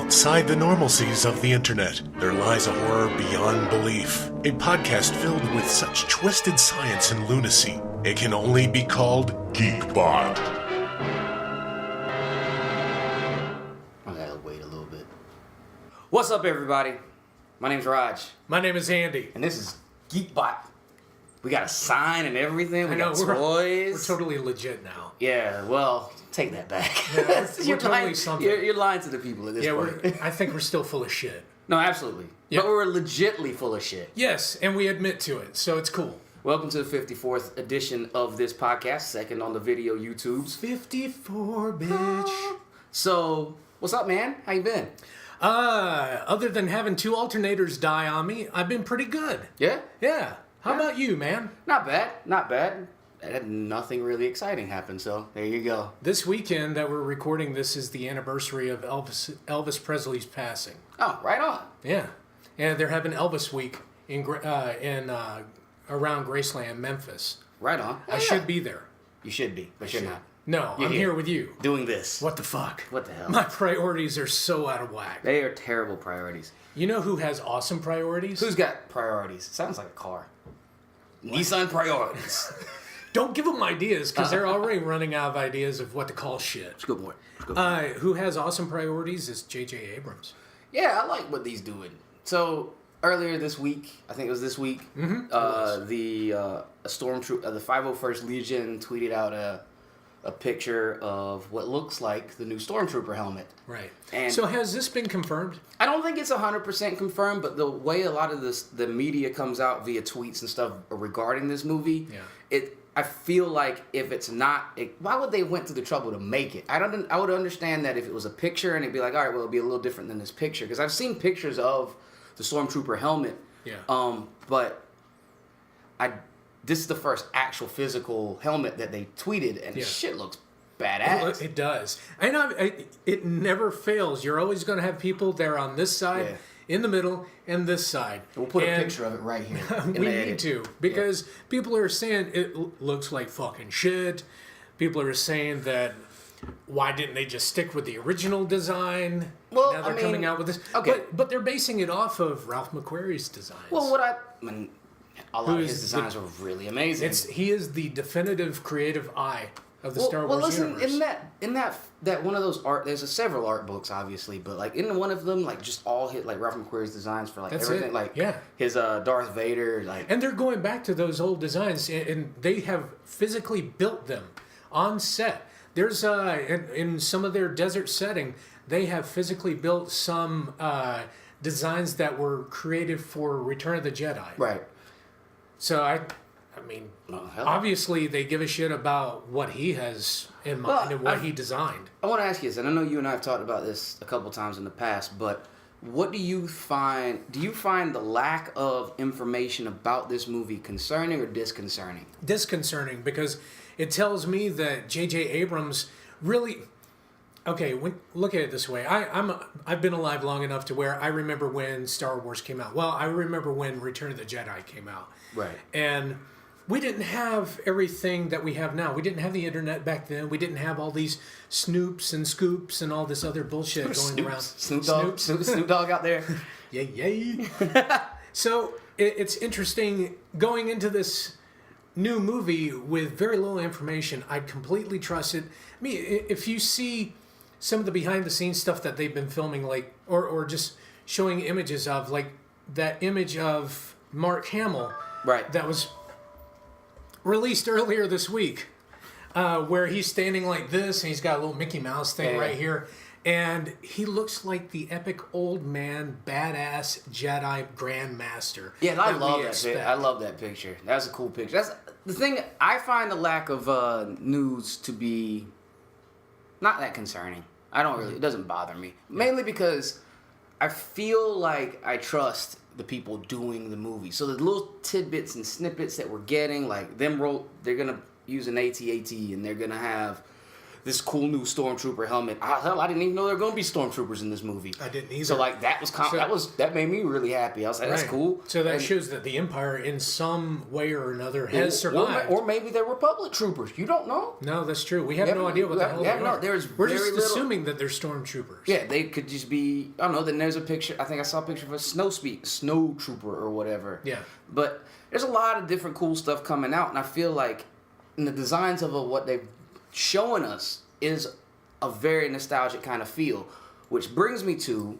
Outside the normalcies of the internet, there lies a horror beyond belief. A podcast filled with such twisted science and lunacy, it can only be called Geekbot. I gotta wait a little bit. What's up, everybody? My name's Raj. My name is Andy. And this is Geekbot. We got a sign and everything. We got we're toys. totally legit now. Yeah, well, take that back. Yeah, you're totally lying, something. You're lying to the people at this point. I think we're still full of shit. No, absolutely. Yeah. But we're legitly full of shit. Yes, and we admit to it, so it's cool. Welcome to the 54th edition of this podcast, second on the video YouTubes. 54, bitch. So, what's up, man? How you been? Other than having two alternators die on me, I've been pretty good. Yeah? Yeah. How about you, man? Not bad. Not bad. Nothing really exciting happened, so there you go. This weekend that we're recording this is the anniversary of Elvis Presley's passing. Oh, right on. Yeah. And they're having Elvis Week in around Graceland, Memphis. Right on. I should be there. You should be, but you're not. No, I'm here with you. Doing this. What the fuck? What the hell? My priorities are so out of whack. They are terrible priorities. You know who has awesome priorities? Who's got priorities? Sounds like a car. What? Nissan priorities. Don't give them ideas, because they're already running out of ideas of what to call shit. It's a good point. Who has awesome priorities is J.J. Abrams. Yeah, I like what he's doing. So, earlier this week, I think it was this week, the stormtrooper, the 501st Legion tweeted out a picture of what looks like the new stormtrooper helmet. Right. And so has this been confirmed? I don't think it's 100% confirmed, but the way a lot of the media comes out via tweets and stuff regarding this movie, I feel like if it's not, why would they went through the trouble to make it? I would understand that if it was a picture and it'd be like, all right, well, it'll be a little different than this picture, because I've seen pictures of the stormtrooper helmet. Yeah. But this is the first actual physical helmet that they tweeted, and shit looks badass. It does. And it never fails. You're always going to have people there on this side, in the middle, and this side. We'll put a picture of it right here. We need to, because people are saying it looks like fucking shit. People are saying that, why didn't they just stick with the original design? Well, now they're coming out with this. Okay. But they're basing it off of Ralph McQuarrie's designs. Well, a lot of his designs are really amazing. He is the definitive creative eye of the Star Wars universe. in that one of those there's several art books, obviously, but like in one of them, like just all hit like Ralph McQuarrie's designs for like That's everything, his Darth Vader, like. And they're going back to those old designs, and they have physically built them on set. There's in some of their desert setting, they have physically built some designs that were created for Return of the Jedi. Right. So I mean, obviously they give a shit about what he has in mind and what he designed. I want to ask you this, and I know you and I have talked about this a couple times in the past, but what do you find? Do you find the lack of information about this movie concerning or disconcerting? Disconcerting, because it tells me that J.J. Abrams really. Okay, look at it this way. I've been alive long enough to where I remember when Star Wars came out. Well, I remember when Return of the Jedi came out. Right. And we didn't have everything that we have now. We didn't have the internet back then. We didn't have all these snoops and scoops and all this other bullshit going around. Snoop Dogg out there. Yay. So it's interesting going into this new movie with very little information. I'd completely trust it. I mean, if you see some of the behind-the-scenes stuff that they've been filming, like, or just showing images of, like, that image of Mark Hamill, right, that was released earlier this week, where he's standing like this, and he's got a little Mickey Mouse thing right here, and he looks like the epic old man, badass Jedi Grandmaster. Yeah, I love that. I love that picture. That's a cool picture. That's the thing. I find the lack of news to be not that concerning. I don't really. It doesn't bother me. Mainly because I feel like I trust the people doing the movie. So the little tidbits and snippets that we're getting, like they're gonna use an AT-AT, and they're gonna have this cool new stormtrooper helmet. Hell, I didn't even know there were going to be stormtroopers in this movie. I didn't either. So like that made me really happy. I was like, that's cool. So that shows that the Empire, in some way or another, has survived. Or maybe they're Republic troopers. You don't know. No, that's true. We have no idea what the hell they are. We're just assuming that they're stormtroopers. Yeah, they could just be. I don't know. Then there's a picture. I think I saw a picture of a snow trooper or whatever. Yeah. But there's a lot of different cool stuff coming out, and I feel like in the designs of what they've showing us is a very nostalgic kind of feel, which brings me to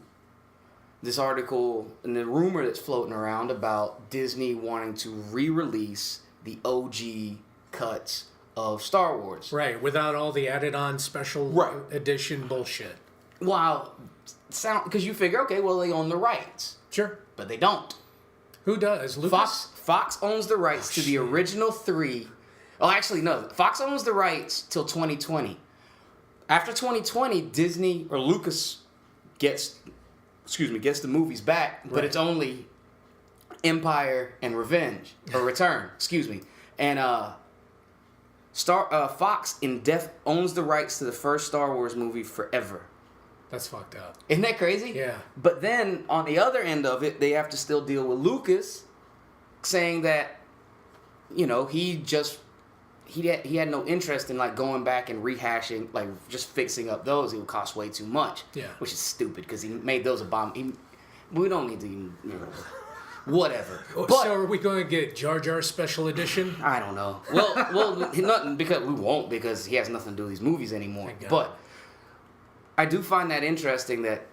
this article and the rumor that's floating around about Disney wanting to re-release the OG cuts of Star Wars. Right, without all the added-on special edition bullshit. Wow, because you figure, okay, well, they own the rights. Sure. But they don't. Who does? Lucas? Fox owns the rights to the original 3. Oh, actually, no. Fox owns the rights till 2020. After 2020, Disney or Lucas gets the movies back, but it's only Empire and Revenge or Return. And Fox owns the rights to the first Star Wars movie forever. That's fucked up. Isn't that crazy? Yeah. But then on the other end of it, they have to still deal with Lucas saying that, he had no interest in like going back and rehashing, like just fixing up those. It would cost way too much. Yeah. Which is stupid because he made those a bomb. We don't need to even, whatever. But, so are we going to get Jar Jar Special Edition? I don't know. Well, nothing because we won't because he has nothing to do with these movies anymore. But I do find that interesting that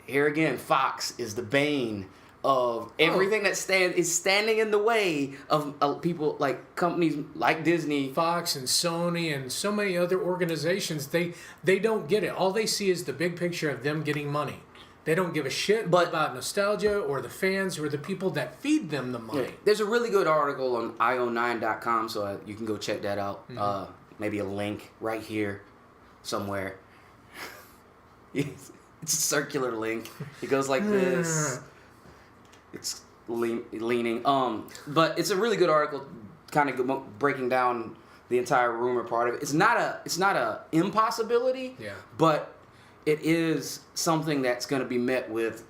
here again, Fox is the bane of everything that is standing in the way of people like companies like Disney, Fox and Sony and so many other organizations. They don't get it. All they see is the big picture of them getting money. They don't give a shit about nostalgia or the fans or the people that feed them the money. Yeah. There's a really good article on io9.com, so you can go check that out. Mm-hmm. Maybe a link right here somewhere. It's a circular link. It goes like this. It's leaning. But it's a really good article, kind of breaking down the entire rumor part of it. It's not a impossibility. Yeah. But it is something that's going to be met with.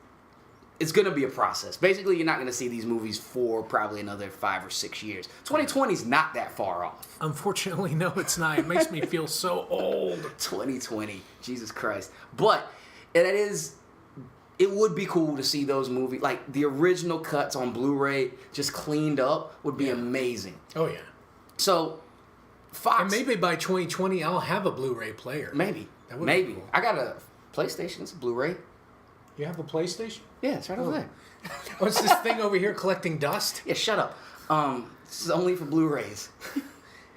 It's going to be a process. Basically, you're not going to see these movies for probably another 5 or 6 years. 2020 is not that far off. Unfortunately, no, it's not. It makes me feel so old. 2020, Jesus Christ. But it would be cool to see those movies, like the original cuts on Blu-ray, just cleaned up would be amazing. Oh, yeah. So, Fox... And maybe by 2020, I'll have a Blu-ray player. Maybe. That would be cool. I got a PlayStation. It's a Blu-ray. You have a PlayStation? Yeah, it's right over there. What's this thing over here collecting dust? Yeah, shut up. This is only for Blu-rays.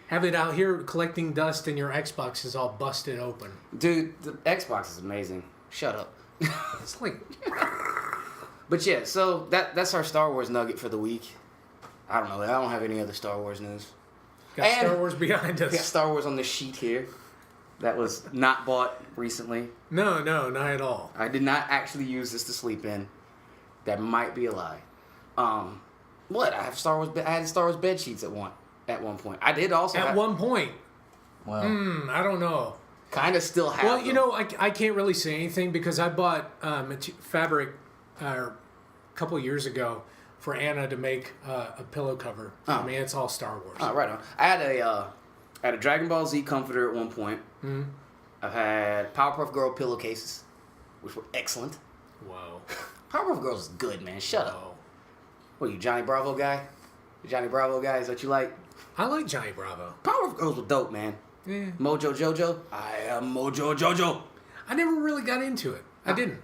Have it out here collecting dust and your Xbox is all busted open. Dude, the Xbox is amazing. Shut up. It's like... But yeah, so that's our Star Wars nugget for the week. I don't know. I don't have any other Star Wars news. Got Star Wars behind us. Got Star Wars on the sheet here. That was not bought recently. No, not at all. I did not actually use this to sleep in. That might be a lie. What? I had Star Wars bed sheets at one point. I did also at one point. Well, I don't know. Kind of still have. Well, I can't really say anything because I bought fabric a couple of years ago for Anna to make a pillow cover. Oh. I mean, it's all Star Wars. Oh, right on. I had a Dragon Ball Z comforter at one point. Mm-hmm. I've had Powerpuff Girl pillowcases, which were excellent. Whoa. Powerpuff Girls is good, man. Shut up. What are you, Johnny Bravo guy? Johnny Bravo guy is what you like? I like Johnny Bravo. Powerpuff Girls were dope, man. Yeah. Mojo Jojo. I am Mojo Jojo. I never really got into it. I didn't.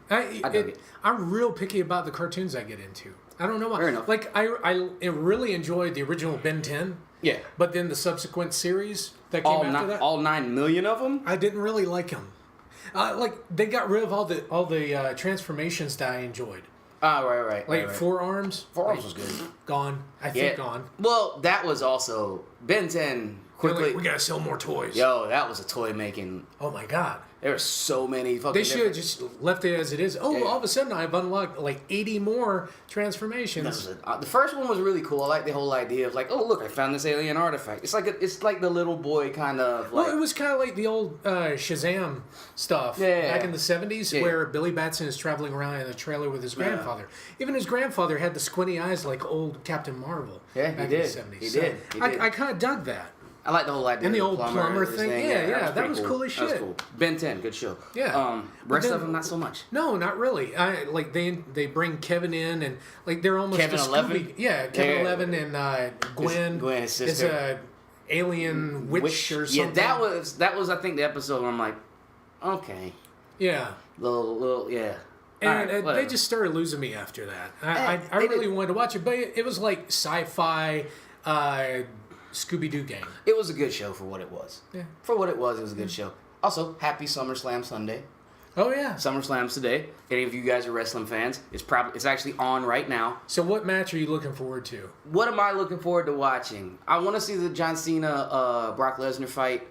I'm real picky about the cartoons I get into. I don't know why. Fair enough. Like, I really enjoyed the original Ben 10. Yeah. But then the subsequent series that came after that. All 9 million of them? I didn't really like them. They got rid of all the transformations that I enjoyed. Oh, right. Like Forearms. Forearms was good. Gone. I think gone. Well, that was also... Ben 10 quickly. We gotta sell more toys. Yo, that was a toy making. Oh my god. There are so many fucking. They should have just left it as it is. Oh, Yeah. all of a sudden I've unlocked like 80 more transformations. The first one was really cool. I like the whole idea of like, oh look, I found this alien artifact. It's like the little boy kind of like. Well, it was kind of like the old Shazam stuff back in the 70s where Billy Batson is traveling around in a trailer with his grandfather. Even his grandfather had the squinty eyes like old Captain Marvel. Yeah, back he in did. the 70s. He So did. He did. I kind of dug that. I like the whole idea. And the of old plumber thing. Yeah, that pretty was cool as shit. That was cool. Ben 10, good show. Yeah. Rest of them, not so much. No, not really. Like they bring Kevin in and like they're almost Kevin a 11? Yeah, Kevin 11 and Gwen. Gwen, his is sister. a alien witch or something. Yeah, that was I think the episode where I'm like, okay, Yeah. little yeah. And Alright, they just started losing me after that. I they really did. wanted to watch it, but it was like sci-fi Scooby-Doo gang. It was a good show for what it was. Yeah. For what it was a good show. Also, happy SummerSlam Sunday. Oh yeah. SummerSlam's today. Any of you guys are wrestling fans? It's actually on right now. So what match are you looking forward to? What am I looking forward to watching? I want to see the John Cena Brock Lesnar fight.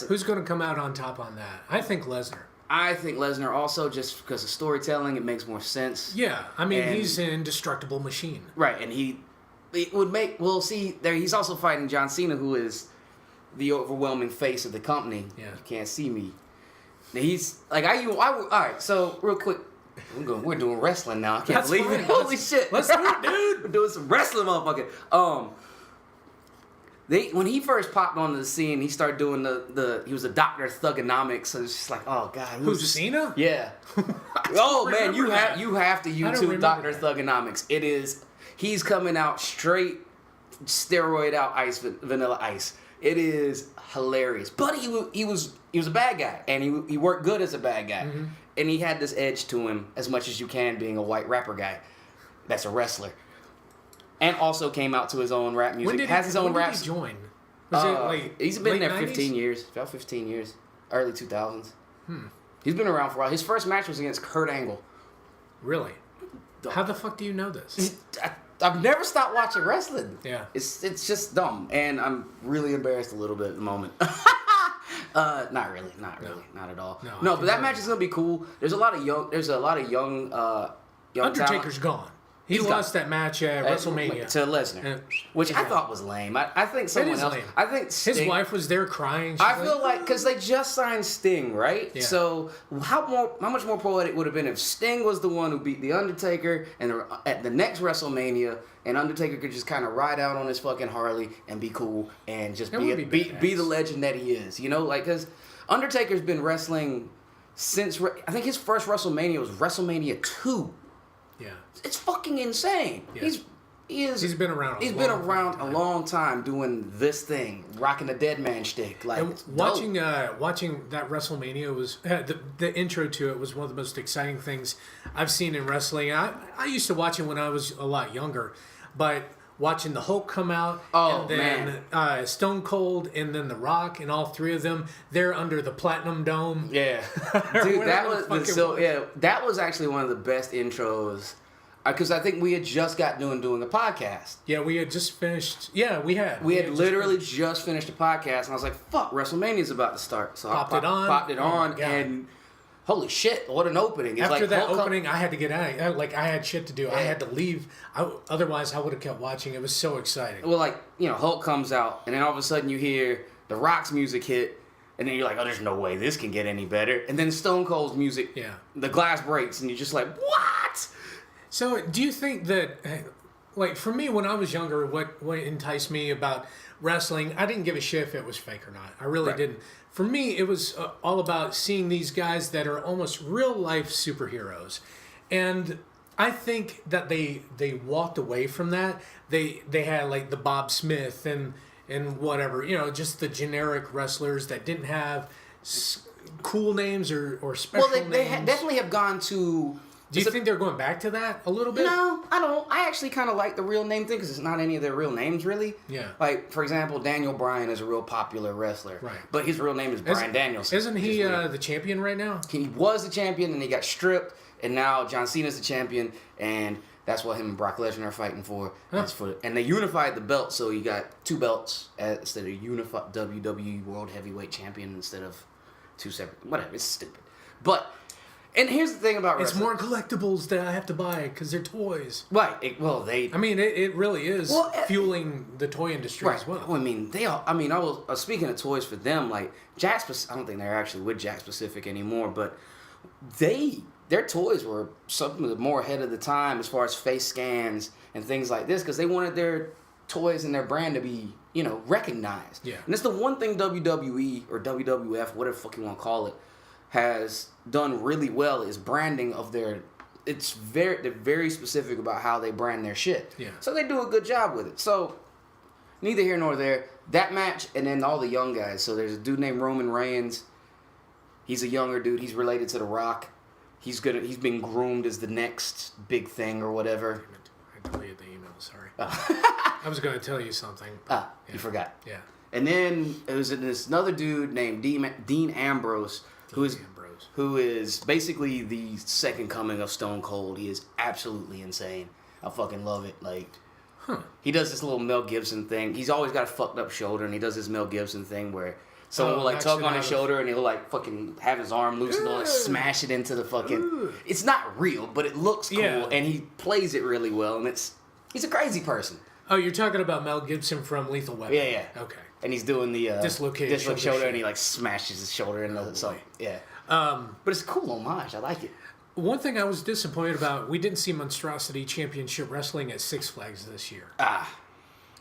Who's going to come out on top on that? I think Lesnar. I think Lesnar also, just because of storytelling, it makes more sense. Yeah, I mean And- he's an indestructible machine. Right, and it would make, we'll see, there he's also fighting John Cena, who is the overwhelming face of the company. Yeah. You can't see me. Now he's, like, all right, so real quick, we're doing wrestling now. I can't That's believe fine. it. Holy shit. Let's do it, dude. We're doing some wrestling, motherfucker. When he first popped onto the scene, he started doing he was a Dr. Thugonomics, so it's just like, oh god, Who's Cena? Yeah. Oh man, you remember that. have to don't YouTube remember Dr. that. Thugonomics. He's coming out straight steroid out vanilla ice. It is hilarious. But he was a bad guy, and he worked good as a bad guy, Mm-hmm. and he had this edge to him as much as you can, being a white rapper guy. That's a wrestler. And also came out to his own rap music. When did Has his own when rap. did he join? Was it like He's been late there 90s? 15 years. About 15 years. Early 2000s. He's been around for a while. His first match was against Kurt Angle. Really? How the fuck do you know this? I've never stopped watching wrestling. Yeah. It's just dumb, and I'm really embarrassed a little bit at the moment. Not really, not at all. No, But that match is gonna be cool. There's a lot of young Undertaker's gone. He He's lost gone. that match at WrestleMania. to Lesnar, Yeah. which He's I gone. thought was lame. I think someone is else. lame. I think His Sting, wife was there crying. She's I feel like because they just signed Sting, right? Yeah. So how much more poetic would have been if Sting was the one who beat the Undertaker, and at the next WrestleMania, and Undertaker could just kind of ride out on his fucking Harley and be cool and just That would be be badass. the legend that he is. You know, like because Undertaker's been wrestling since I think his first WrestleMania was WrestleMania 2. Yeah. It's fucking insane. Yeah. He's been around. He's been around a long time doing this thing, rocking the dead man shtick. Like And it's watching dope. watching that WrestleMania was the intro to it was one of the most exciting things I've seen in wrestling. I used to watch it when I was a lot younger, but watching the Hulk come out and then Stone Cold and then The Rock and all three of them, they're under the Platinum Dome. Yeah, dude, that whatever the fuck was it so was. yeah. That was actually one of the best intros because I think we had just got doing a podcast. Yeah, we had just finished. Yeah, we had. We had just literally just finished a podcast, and I was like, "Fuck, WrestleMania's about to start." So Popped I it on. popped it Oh on, my God. and holy shit, what an opening! It's After like that Hulk opening, I had to get out. Like I had shit to do. I Yeah. had to leave. Otherwise, I would have kept watching. It was so exciting. Well, like, you know, Hulk comes out, and then all of a sudden you hear The Rock's music hit, and then you're like, oh, there's no way this can get any better. And then Stone Cold's music, Yeah. the glass breaks, and you're just like, what? So, do you think that, like, for me, when I was younger, what enticed me about wrestling, I didn't give a shit if it was fake or not. I really Right. didn't. For me, it was all about seeing these guys that are almost real life superheroes, and I think that they walked away from that. They had like the Bob Smith and whatever, you know, just the generic wrestlers that didn't have cool names or special Well, they names. definitely have gone to... Do you think they're going back to that a little bit? No, I don't. I actually kind of like the real name thing because it's not any of their real names, really. Yeah. Like, for example, Daniel Bryan is a real popular wrestler. Right. But his real name is Bryan Danielson. Isn't which he is weird. the champion right now? He was the champion, and he got stripped, and now John Cena's the champion, and That's what him and Brock Lesnar are fighting for. And they unified the belt, so you got 2 belts instead of unified WWE World Heavyweight Champion instead of 2 separate. Whatever, it's stupid. But, and here's the thing about it's wrestling. more collectibles that I have to buy because they're toys. Right. I mean, it really is fueling the toy industry as well. I mean, I was speaking of toys for them, like I don't think they're actually with Jack Pacific anymore, but their toys were something more ahead of the time as far as face scans and things like this because they wanted their toys and their brand to be, recognized. Yeah. And it's the one thing WWE or WWF, whatever the fuck you want to call it, has done really well is branding of their. They're very specific about how they brand their shit. Yeah. So they do a good job with it. So neither here nor there. That match and then all the young guys. So there's a dude named Roman Reigns. He's a younger dude. He's related to The Rock. He's been groomed as the next big thing or whatever. I deleted the email, sorry. I was going to tell you something. You forgot. Yeah. And then it was this another dude named Dean Ambrose, who is basically the second coming of Stone Cold. He is absolutely insane. I fucking love it. Like, he does this little Mel Gibson thing. He's always got a fucked up shoulder, and he does this Mel Gibson thing where someone will like tug on his shoulder and he'll like fucking have his arm loose and he'll like smash it into the fucking. It's not real, but it looks cool and he plays it really well. And he's a crazy person. Oh, you're talking about Mel Gibson from Lethal Weapon? Yeah. Okay. And he's doing the dislocated shoulder and he like smashes his shoulder into something. Yeah. But it's a cool homage. I like it. One thing I was disappointed about, we didn't see Monstrosity Championship Wrestling at Six Flags this year.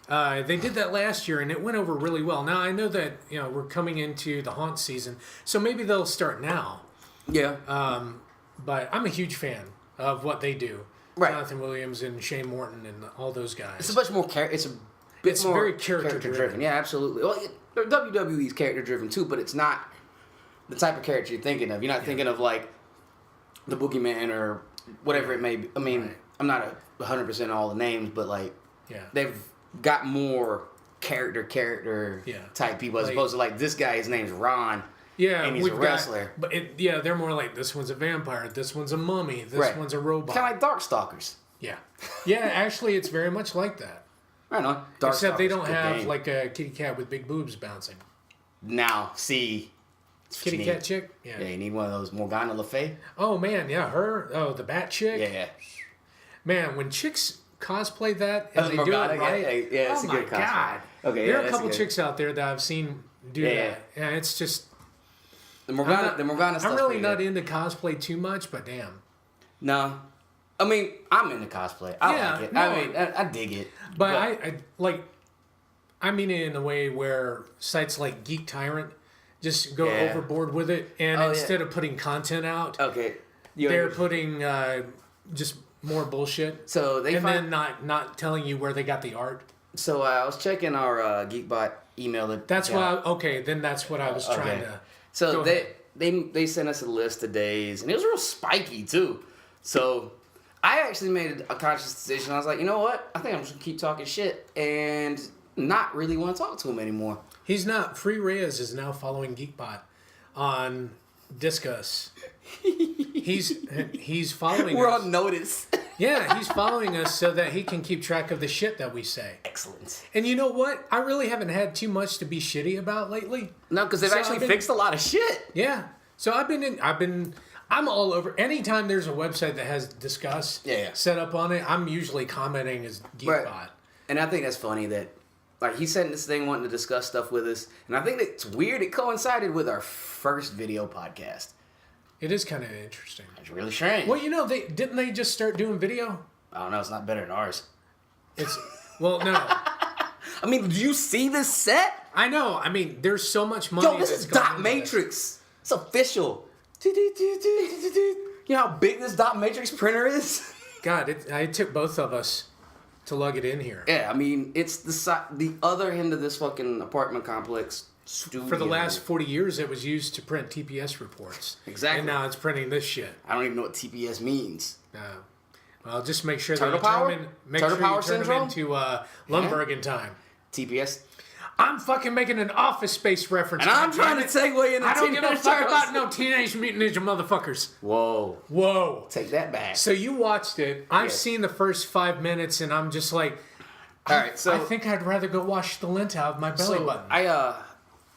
They did that last year, and it went over really well. Now, I know that we're coming into the haunt season, so maybe they'll start now. Yeah. But I'm a huge fan of what they do. Right. Jonathan Williams and Shane Morton and all those guys. It's a much more it's more very character driven. Yeah, absolutely. Well, WWE's character driven too, but it's not the type of character you're thinking of. You're not thinking of like the Boogeyman or whatever it may be. I mean, I'm not 100% all the names, but like they've got more character type people as opposed to like this guy. His name's Ron. Yeah, and he's a wrestler. But they're more like this one's a vampire, this one's a mummy, this one's a robot. Kind of like Darkstalkers. Yeah, actually, it's very much like that. I know. Except they don't have like a kitty cat with big boobs bouncing. Now, see. Kitty cat chick? Yeah, you need one of those Morgana Le Fay. Oh, man, yeah, her. Oh, the bat chick? Yeah. Man, when chicks cosplay that and they Morgana, do it right, it's a good cosplay. God. Okay, there are a couple chicks out there that I've seen do that. Yeah, it's just... The Morgana stuff. I'm really not into cosplay too much, but damn. No. I mean, I'm into cosplay. I like it. No, I mean, I dig it. But I mean it in a way where sites like Geek Tyrant just go overboard with it, and instead of putting content out, they're putting just more bullshit. So then not telling you where they got the art. So I was checking our Geekbot email. That's why. Then that's what I was trying to. So they sent us a list of days, and it was real spiky too. So I actually made a conscious decision. I was like, you know what? I think I'm just gonna keep talking shit and not really want to talk to him anymore. He's not. Free Reyes is now following Geekbot on Discuss. He's following We're us. on notice. Yeah, he's following us so that he can keep track of the shit that we say. Excellent. And you know what? I really haven't had too much to be shitty about lately. No, because they've actually fixed a lot of shit. Yeah. So I'm all over. Anytime there's a website that has Discuss set up on it, I'm usually commenting as Geekbot. Right. And I think that's funny that like he sent this thing wanting to discuss stuff with us, and I think it's weird. It coincided with our first video podcast. It is kind of interesting. It's really strange. Well, didn't they just start doing video? I don't know. It's not better than ours. No. I mean, do you see this set? I know. I mean, there's so much money. Yo, this is Dot Matrix. It's official. You know how big this Dot Matrix printer is? God, it took both of us to lug it in here. Yeah, I mean, it's the other end of this fucking apartment complex. Studio. For the last 40 years, it was used to print TPS reports. Exactly. And now it's printing this shit. I don't even know what TPS means. Well, just make sure Turtle that you power? turn them into Lumberg in time. TPS? I'm fucking making an Office Space reference. And I'm trying to segue into I don't give a Teenage fuck Turtles. about no Teenage Mutant Ninja motherfuckers. Whoa. Take that back. So you watched it. I've seen the first 5 minutes, and I'm just like, all right. So I think I'd rather go wash the lint out of my belly button.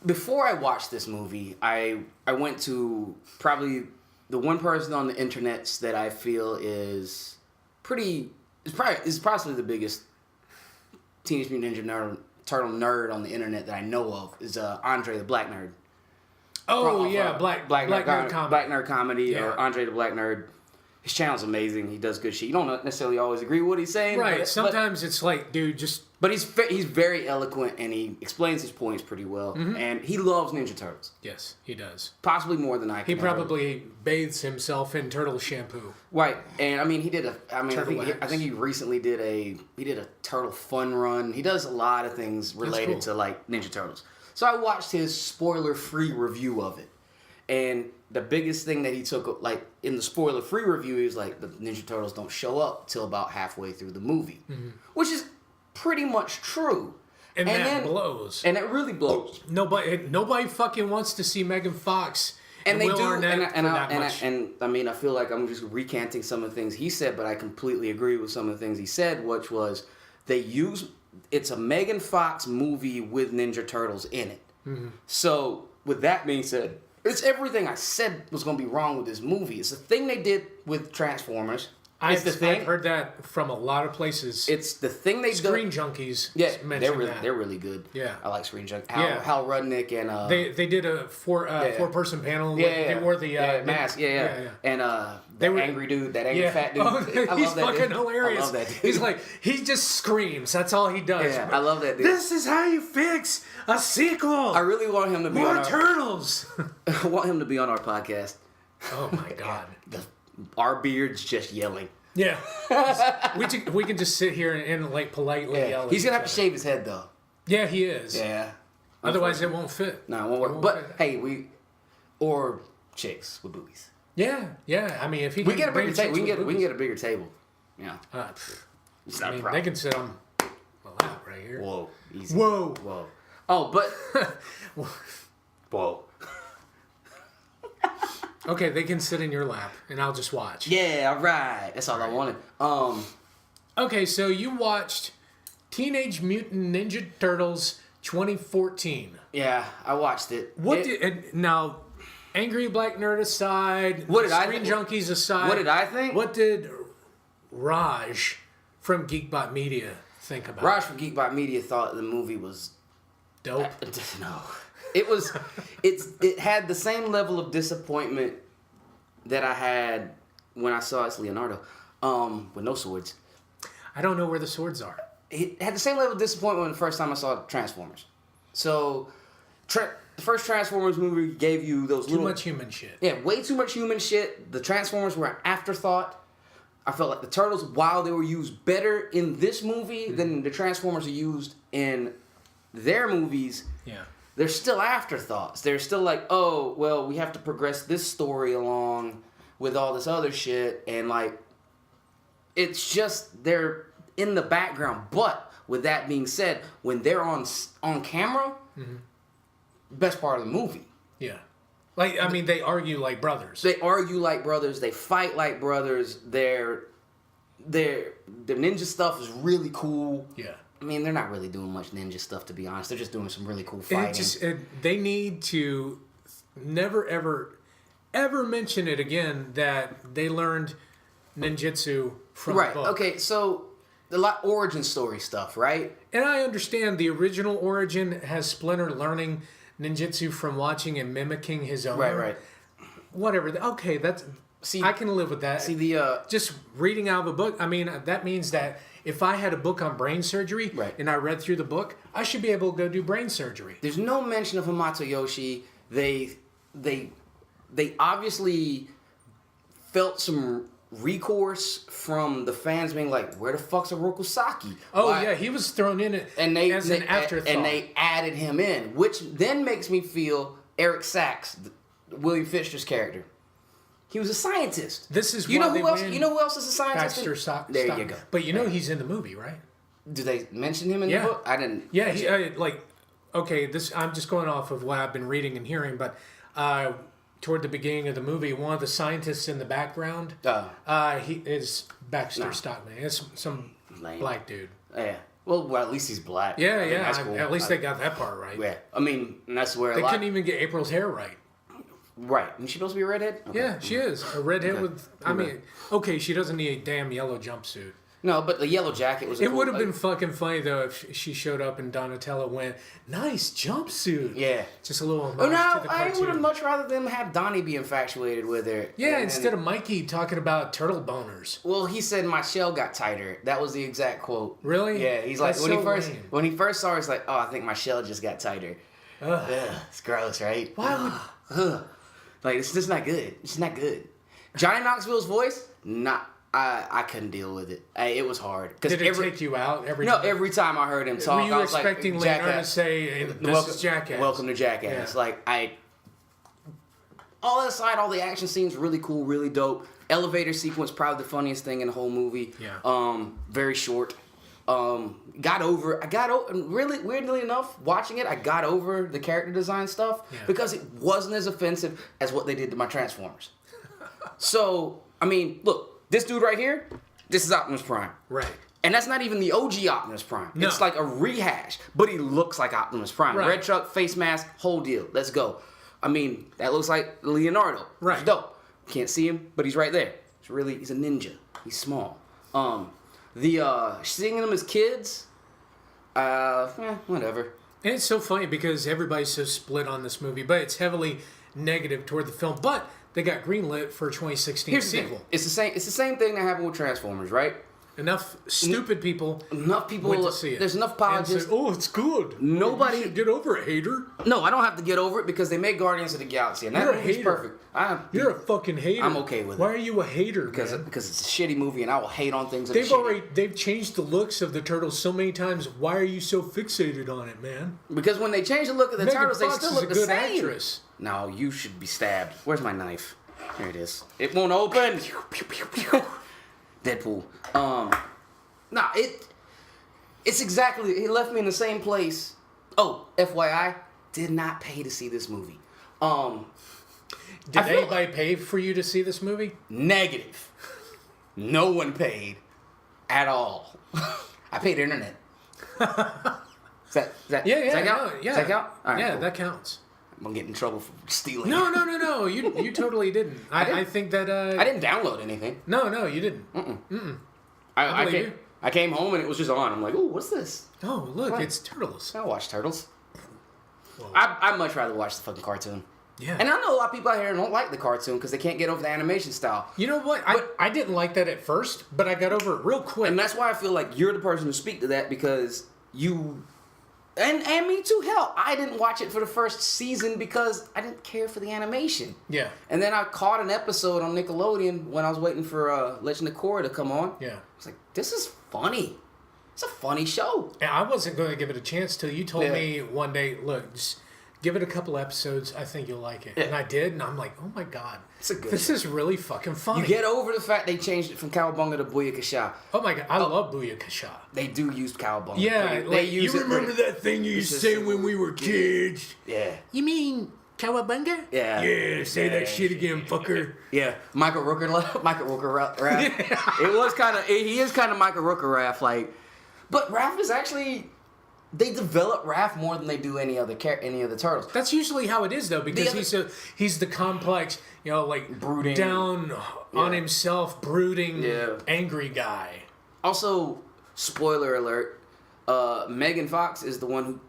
Before I watched this movie, I went to probably the one person on the internets that I feel is possibly the biggest Teenage Mutant Ninja Turtle nerd on the internet that I know of is Andre the Black Nerd. Oh yeah, Black Nerd Comedy. Black Nerd Comedy Yeah. or Andre the Black Nerd. His channel's amazing. He does good shit. You don't necessarily always agree with what he's saying, Right. Sometimes it's like, dude, just. But he's very eloquent and he explains his points pretty well. Mm-hmm. And he loves Ninja Turtles. Yes, he does. Possibly more than I can. He probably bathes himself in turtle shampoo. Right, and I mean, he did I think he recently did a turtle fun run. He does a lot of things related to like Ninja Turtles. So I watched his spoiler-free review of it, and the biggest thing that he took, like in the spoiler-free review, he was like the Ninja Turtles don't show up till about halfway through the movie, which is pretty much true. And that blows. And it really blows. Nobody fucking wants to see Megan Fox. And they Will do, Arnett and I mean, I feel like I'm just recanting some of the things he said, but I completely agree with some of the things he said, which was it's a Megan Fox movie with Ninja Turtles in it. So, with that being said, it's everything I said was going to be wrong with this movie. It's the thing they did with Transformers. I've heard that from a lot of places. It's the thing they Screen Junkies. Yeah, mentioned they're really good. Yeah, I like Screen Junkies. Hal Rudnick and they did a four-person panel. They wore the mask. And the angry dude, that angry fat dude. Oh, he's fucking hilarious. I love that dude. He's like, he just screams. That's all he does. Yeah, I love that dude. This is how you fix a sequel. I really want him to be more turtles. I want him to be on our podcast. Oh my god. Our beards just yelling. Yeah, we can just sit here and like politely yell. He's gonna have to shave his head though. Yeah, he is. Yeah. Otherwise, it won't fit. No, it won't work. But hey, or chicks with boobies. Yeah. I mean, if he we get a bigger table, we can get a bigger table. Yeah. It's not a problem. They can sit on my lap right here. Whoa. Easy. Whoa. Oh, but. Whoa. Okay, they can sit in your lap, and I'll just watch. Yeah, all right. That's all I wanted. Okay, so you watched Teenage Mutant Ninja Turtles 2014. Yeah, I watched it. Now, Angry Black Nerd aside, Screen Junkies aside, what did I think? What did Raj from Geekbot Media think about Raj from Geekbot Media thought the movie was dope. No. It had the same level of disappointment that I had when I saw it's Leonardo, with no swords. I don't know where the swords are. It had the same level of disappointment when the first time I saw Transformers. So, the first Transformers movie gave you those too much human shit. Yeah, way too much human shit. The Transformers were an afterthought. I felt like the Turtles, while they were used better in this movie than the Transformers are used in their movies, they're still afterthoughts. They're still like, oh, well, we have to progress this story along with all this other shit. And, like, it's just, they're in the background. But, with that being said, when they're on camera, best part of the movie. Yeah. Like, I mean, they argue like brothers. They argue like brothers. They fight like brothers. Their ninja stuff is really cool. Yeah. I mean, they're not really doing much ninja stuff, to be honest. They're just doing some really cool fighting. They need to never, ever mention it again that they learned ninjutsu from the book. Okay, so a lot origin story stuff, right? And I understand the original origin has Splinter learning ninjutsu from watching and mimicking his own. Right. Whatever. Okay, I can live with that. Just reading out of a book, I mean, that means that if I had a book on brain surgery and I read through the book, I should be able to go do brain surgery. There's no mention of Hamato Yoshi. They obviously felt some recourse from the fans being like, where the fuck's Oroku Saki? Yeah, he was thrown in it as an afterthought. And they added him in, which then makes me feel Eric Sachs, William Fichtner's character. He was a scientist. This is you know who else is a scientist? There you go. But he's in the movie, right? Do they mention him in the book? I didn't. Yeah, okay, this I'm just going off of what I've been reading and hearing, but toward the beginning of the movie, one of the scientists in the background, he is Baxter Stockman. It's some black dude. Yeah. Well, at least he's black. Yeah, That's cool. At least they got that part right. Yeah. I mean, and that's where they couldn't even get April's hair right. Right. Is she supposed to be a redhead? Okay. Yeah, she is. A redhead with... I mean, okay, she doesn't need a damn yellow jumpsuit. No, but the yellow jacket was... It would have been fucking funny, though, if she showed up and Donatello went, nice jumpsuit. Yeah. Just a little homage to the cartoon. I would have much rather them have Donnie be infatuated with her. Yeah, instead of Mikey talking about turtle boners. Well, he said my shell got tighter. That was the exact quote. Really? Yeah, he's like... That's when he first saw her, he's like, oh, I think my shell just got tighter. Ugh, it's gross, right? Why would... Like, it's just not good. It's not good. Johnny Knoxville's voice, I couldn't deal with it. It was hard. Did it take you out every time? No, every time I heard him talk, Were you I was expecting like, Leonardo to Jackass. say, this is Jackass? Welcome to Jackass. Yeah. All that aside, all the action scenes, really cool, really dope. Elevator sequence, probably the funniest thing in the whole movie. Yeah. Very short. Really, weirdly enough, watching it, I got over the character design stuff because it wasn't as offensive as what they did to my Transformers. So, I mean, look, this dude right here, this is Optimus Prime. Right. And that's not even the OG Optimus Prime. No. It's like a rehash, but he looks like Optimus Prime. Right. Red truck, face mask, whole deal. Let's go. I mean, that looks like Leonardo. Right. It's dope. Can't see him, but he's right there. He's a ninja. He's small. Seeing them as kids, whatever. And it's so funny because everybody's so split on this movie, but it's heavily negative toward the film. But they got greenlit for a 2016 Here's sequel. The thing. It's the same thing that happened with Transformers, right? Enough stupid people. Enough people went to see it. There's enough apologists. Oh, it's good. Nobody you should get over it, hater. No, I don't have to get over it because they made Guardians of the Galaxy, and that movie's perfect. You're a fucking hater. I'm okay with it. Why are you a hater? Because it's a shitty movie, and I will hate on things. They've changed the looks of the turtles so many times. Why are you so fixated on it, man? Because when they change the look of the Megan turtles, Fox they still look the is a good same. actress. No, you should be stabbed. Where's my knife? Here it is. It won't open. Deadpool. It's exactly. It left me in the same place. Oh, FYI, did not pay to see this movie. Did anybody pay for you to see this movie? Negative. No one paid at all. I paid internet. Does that count? Yeah. Does that count? All right, yeah, cool. that counts. I'm gonna get in trouble for stealing. No. You totally didn't. I think that. I didn't download anything. No, you didn't. I came home and it was just on. I'm like, ooh, what's this? Oh, look, it's Turtles. I'll watch Turtles. I'd much rather watch the fucking cartoon. Yeah. And I know a lot of people out here don't like the cartoon because they can't get over the animation style. You know what? I didn't like that at first, but I got over it real quick. And that's why I feel like you're the person to speak to that because you... And me too, hell. I didn't watch it for the first season because I didn't care for the animation. Yeah. And then I caught an episode on Nickelodeon when I was waiting for Legend of Korra to come on. Yeah. I was like, this is funny. It's a funny show. And I wasn't going to give it a chance till you told me one day, look, just give it a couple episodes. I think you'll like it. Yeah. And I did, and I'm like, oh my God. This is really fucking funny. You get over the fact they changed it from Cowabunga to Booyakasha. Oh my God, I love Booyakasha. They do use Cowabunga. Yeah, they use you remember that thing you used to say when we were kids? Yeah. You mean Cowabunga? Yeah. Yeah, say that shit again, fucker. Yeah, Michael Rooker Raph. It was kind of, he is kind of Michael Rooker Raph, like, but Raph is actually... They develop Raph more than they do any other turtles. That's usually how it is, though, because he's the complex, like brooding, down on himself, brooding, angry guy. Also, spoiler alert: Megan Fox is the one who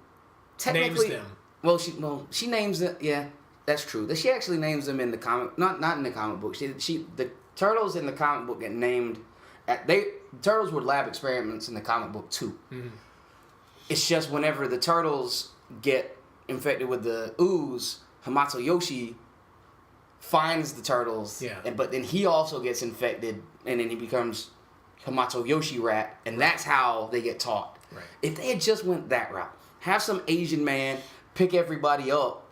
technically names them. She names them. Yeah, that's true. She actually names them in the comic, not in the comic book. The turtles in the comic book get named. Turtles were lab experiments in the comic book too. Mm-hmm. It's just whenever the turtles get infected with the ooze, Hamato Yoshi finds the turtles. Yeah. But then he also gets infected, and then he becomes Hamato Yoshi Rat, and that's how they get taught. Right. If they had just went that route, have some Asian man pick everybody up.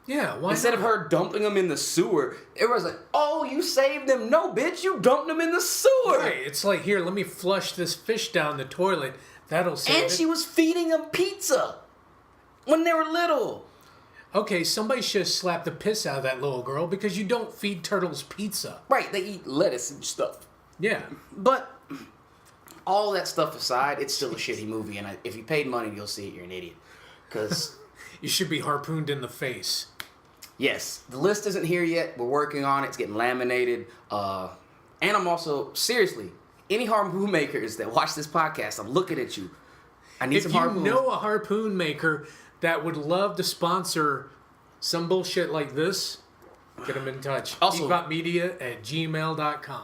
Yeah, why Instead not? of her dumping them in the sewer, everyone's like, oh, you saved them. No, bitch, you dumped them in the sewer. Right. It's like, here, let me flush this fish down the toilet. That'll save it. And she was feeding him pizza. When they were little. Okay, somebody should have slapped the piss out of that little girl because you don't feed turtles pizza. Right, they eat lettuce and stuff. Yeah. But all that stuff aside, it's still a shitty movie. And if you paid money, you'll see it. You're an idiot. Because... You should be harpooned in the face. Yes. The list isn't here yet. We're working on it. It's getting laminated. And I'm also... Seriously, any harpoon makers that watch this podcast, I'm looking at you. I need some harpoons. If you know a harpoon maker that would love to sponsor some bullshit like this, get them in touch. Also, Geekbotmedia@gmail.com.